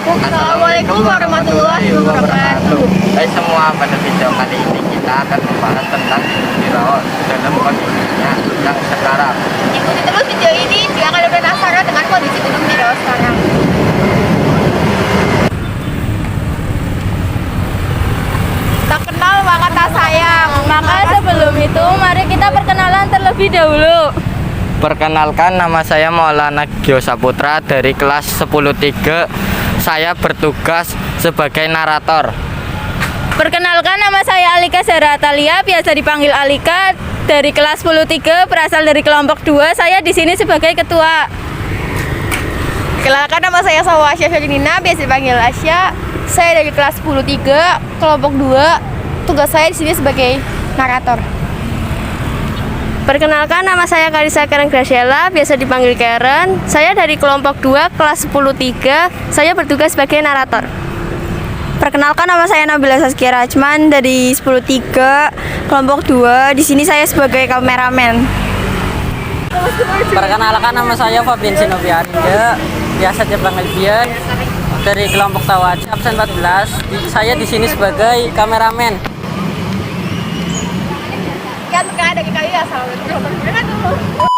Assalamualaikum warahmatullahi wabarakatuh. Hai semua, pada video kali ini kita akan membahas tentang Gedung Pirawo dalam kondisinya yang sekarang. Ikuti terus video ini jika kalian penasaran dengan kondisi Gedung Pirawo sekarang. Tak kenal maka tak sayang. Maka sebelum itu mari kita perkenalan terlebih dahulu. Perkenalkan, nama saya Maulana Gio Saputra dari kelas 10-3. Saya bertugas sebagai narator. Perkenalkan, nama saya Alika Zahra Atalia, biasa dipanggil Alika, dari kelas 10-3, berasal dari kelompok 2. Saya di sini sebagai ketua. Kenalkan, nama saya Sawa Asya Ferdinina, biasa dipanggil Asya. Saya dari kelas 10-3, kelompok 2. Tugas saya di sini sebagai narator. Perkenalkan, nama saya Karisa Karen Graciela, biasa dipanggil Karen. Saya dari kelompok 2, kelas 10-3. Saya bertugas sebagai narator. Perkenalkan, nama saya Nabila Saskia Rajman dari 10-3, kelompok 2. Di sini saya sebagai kameramen. Perkenalkan, nama saya Fabian Sinovianda, biasa dipanggil Bian, dari kelompok Tawaji, absen 14. Saya di sini sebagai kameramen. Kan ada kali ya, assalamualaikum warahmatullahi wabarakatuh.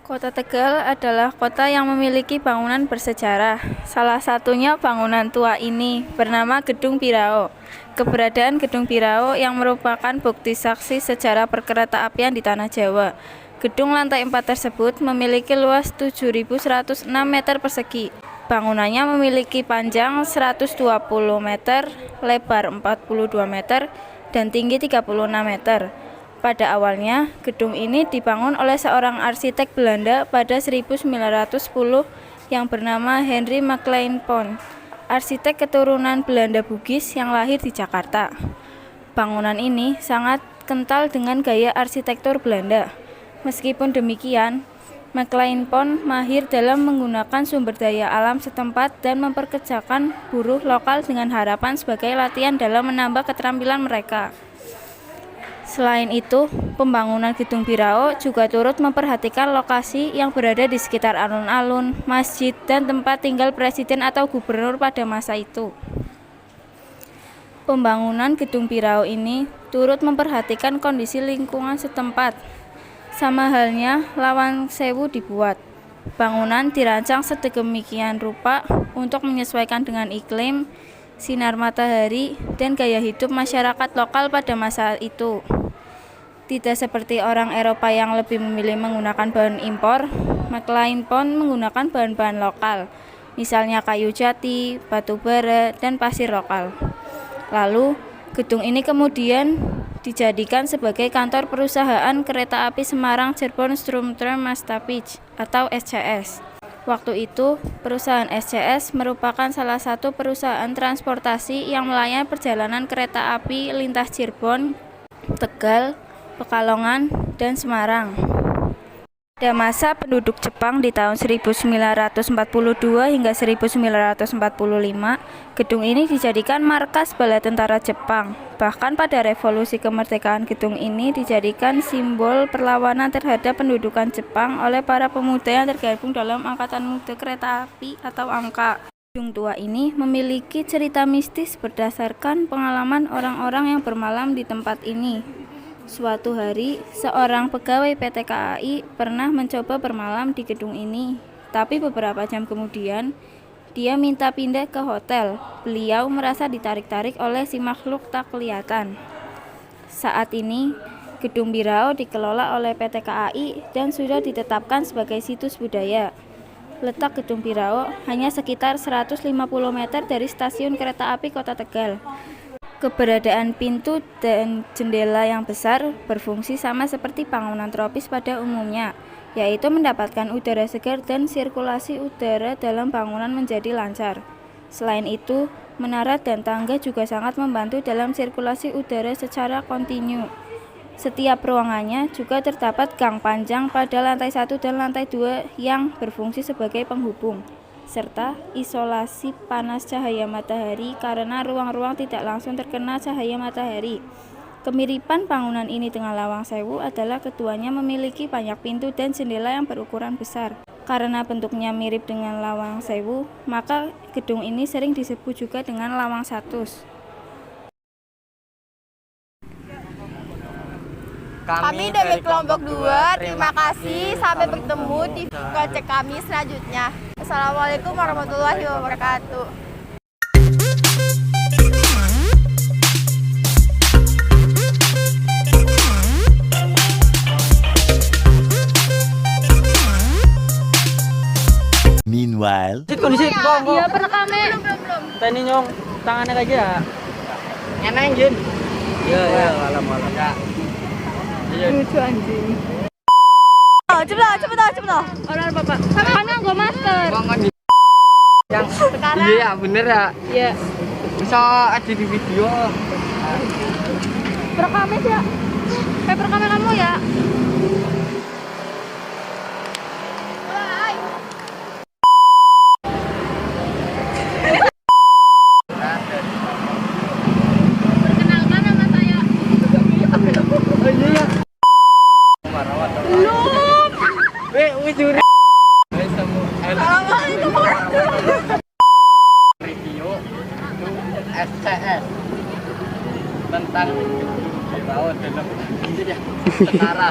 Kota Tegal adalah kota yang memiliki bangunan bersejarah. Salah satunya bangunan tua ini bernama Gedung Pirawo. Keberadaan Gedung Pirawo yang merupakan bukti saksi sejarah perkeretaapian di Tanah Jawa. Gedung lantai 4 tersebut memiliki luas 7.106 meter persegi. Bangunannya memiliki panjang 120 meter, lebar 42 meter, dan tinggi 36 meter. Pada awalnya, gedung ini dibangun oleh seorang arsitek Belanda pada 1910 yang bernama Henry Maclean Pont, arsitek keturunan Belanda Bugis yang lahir di Jakarta. Bangunan ini sangat kental dengan gaya arsitektur Belanda. Meskipun demikian, Maclean Pont mahir dalam menggunakan sumber daya alam setempat dan memperkerjakan buruh lokal dengan harapan sebagai latihan dalam menambah keterampilan mereka. Selain itu, pembangunan Gedung Pirawo juga turut memperhatikan lokasi yang berada di sekitar alun-alun, masjid, dan tempat tinggal presiden atau gubernur pada masa itu. Pembangunan Gedung Pirawo ini turut memperhatikan kondisi lingkungan setempat. Sama halnya Lawang Sewu dibuat. Bangunan dirancang sedemikian rupa untuk menyesuaikan dengan iklim, sinar matahari, dan gaya hidup masyarakat lokal pada masa itu. Tidak seperti orang Eropa yang lebih memilih menggunakan bahan impor, Maclean Pont menggunakan bahan-bahan lokal, misalnya kayu jati, batu bara, dan pasir lokal. Lalu, gedung ini kemudian dijadikan sebagai kantor perusahaan Kereta Api Semarang Cirebon Stroomtram Maastapij atau SCS. Waktu itu, perusahaan SCS merupakan salah satu perusahaan transportasi yang melayani perjalanan kereta api lintas Cirebon, Tegal, Pekalongan, dan Semarang. Pada masa penduduk Jepang di tahun 1942 hingga 1945, gedung ini dijadikan markas bala tentara Jepang. Bahkan pada revolusi kemerdekaan, gedung ini dijadikan simbol perlawanan terhadap pendudukan Jepang oleh para pemuda yang tergabung dalam Angkatan Muda Kereta Api atau ANKA. Gedung tua ini memiliki cerita mistis berdasarkan pengalaman orang-orang yang bermalam di tempat ini. Suatu hari, seorang pegawai PT KAI pernah mencoba bermalam di gedung ini, tapi beberapa jam kemudian, dia minta pindah ke hotel. Beliau merasa ditarik-tarik oleh si makhluk tak kelihatan. Saat ini, Gedung Pirawo dikelola oleh PT KAI dan sudah ditetapkan sebagai situs budaya. Letak Gedung Pirawo hanya sekitar 150 meter dari stasiun kereta api Kota Tegal. Keberadaan pintu dan jendela yang besar berfungsi sama seperti bangunan tropis pada umumnya. yaitu mendapatkan udara segar dan sirkulasi udara dalam bangunan menjadi lancar. Selain itu, menara dan tangga juga sangat membantu dalam sirkulasi udara secara kontinu. Setiap ruangannya juga terdapat gang panjang pada lantai 1 dan lantai 2 yang berfungsi sebagai penghubung, serta isolasi panas cahaya matahari karena ruang-ruang tidak langsung terkena cahaya matahari. Kemiripan bangunan ini dengan Lawang Sewu adalah keduanya memiliki banyak pintu dan jendela yang berukuran besar. Karena bentuknya mirip dengan Lawang Sewu, maka gedung ini sering disebut juga dengan Lawang Satus. Kami dari kelompok 2, terima kasih. Sampai bertemu di project kami selanjutnya. Assalamualaikum warahmatullahi wabarakatuh. Meanwhile, Kondisi bong. Iya, pertama. Belum. Tani nyong tangannya aja. Enak Jin. Ya, malam-malam. Ya. Lucu anjing. Cepet toh. Orang bapak. Kan nggo masker. Yang Sekarang. iya bener ya. Iya. Bisa ada di video. Perekamnya sih ya. Kayak perekamnya kamu ya. Perkenalkan nama saya. Review SCS tentang tahun dalam setara.